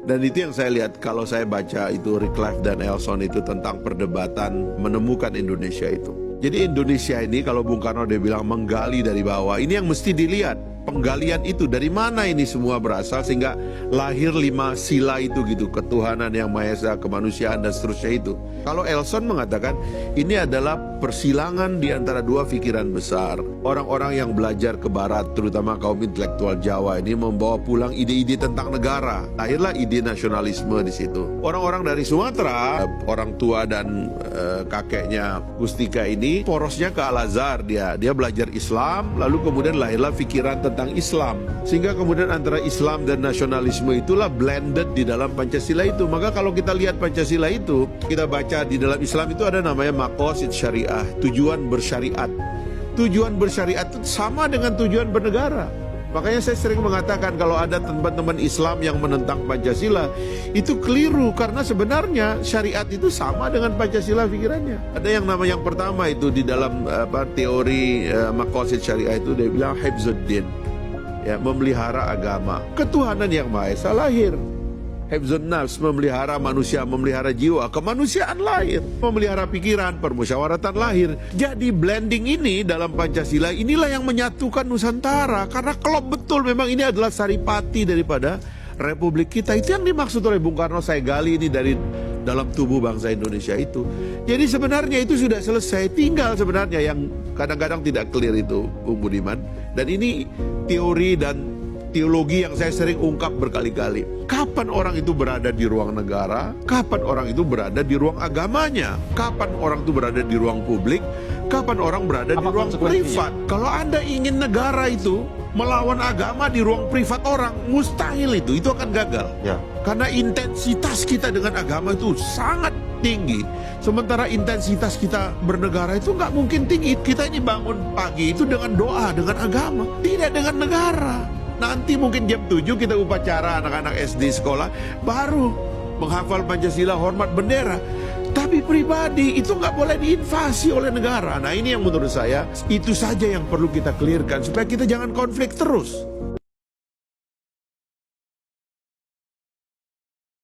Dan itu yang saya lihat kalau saya baca itu Wycliffe dan Elson itu tentang perdebatan menemukan Indonesia itu. Jadi Indonesia ini kalau Bung Karno dia bilang menggali dari bawah, ini yang mesti dilihat. Penggalian itu dari mana ini semua berasal sehingga lahir 5 sila itu gitu, ketuhanan yang Maha Esa, kemanusiaan dan seterusnya itu. Kalau Elson mengatakan ini adalah persilangan di antara dua pikiran besar. Orang-orang yang belajar ke barat, terutama kaum intelektual Jawa ini membawa pulang ide-ide tentang negara. Lahirlah ide nasionalisme di situ. Orang-orang dari Sumatera, orang tua dan kakeknya Gustika ini porosnya ke Al-Azhar, dia belajar Islam, lalu kemudian lahirlah pikiran tentang Islam, sehingga kemudian antara Islam dan nasionalisme itulah blended di dalam Pancasila itu. Maka kalau kita lihat Pancasila itu, kita baca di dalam Islam itu ada namanya maqasid syariah, tujuan bersyariat. Tujuan bersyariat itu sama dengan tujuan bernegara. Makanya saya sering mengatakan kalau ada teman-teman Islam yang menentang Pancasila, itu keliru karena sebenarnya syariat itu sama dengan Pancasila pikirannya. Ada yang nama yang pertama itu di dalam teori maqasid syariah itu dia bilang hifzuddin, ya, memelihara agama. Ketuhanan yang Maha Esa lahir. Hifzun nafs, memelihara manusia, memelihara jiwa, kemanusiaan lahir. Memelihara pikiran, permusyawaratan lahir. Jadi blending ini dalam Pancasila inilah yang menyatukan Nusantara. Karena klop betul memang ini adalah saripati daripada Republik kita. Itu yang dimaksud oleh Bung Karno, saya gali ini dari dalam tubuh bangsa Indonesia itu. Jadi sebenarnya itu sudah selesai. Tinggal sebenarnya yang kadang-kadang tidak clear itu, Bung Budiman. Dan ini teori dan teologi yang saya sering ungkap berkali-kali. Kapan orang itu berada di ruang negara? Kapan orang itu berada di ruang agamanya? Kapan orang itu berada di ruang publik? Kapan orang berada di ruang privat? Kalau Anda ingin negara itu melawan agama di ruang privat orang, mustahil itu akan gagal. Ya. Karena intensitas kita dengan agama itu sangat tinggi. Sementara intensitas kita bernegara itu nggak mungkin tinggi. Kita ini bangun pagi itu dengan doa, dengan agama, tidak dengan negara. Nanti mungkin jam 7 kita upacara anak-anak SD sekolah, baru menghafal Pancasila, hormat bendera. Tapi pribadi itu nggak boleh diinvasi oleh negara. Nah ini yang menurut saya, itu saja yang perlu kita clearkan supaya kita jangan konflik terus.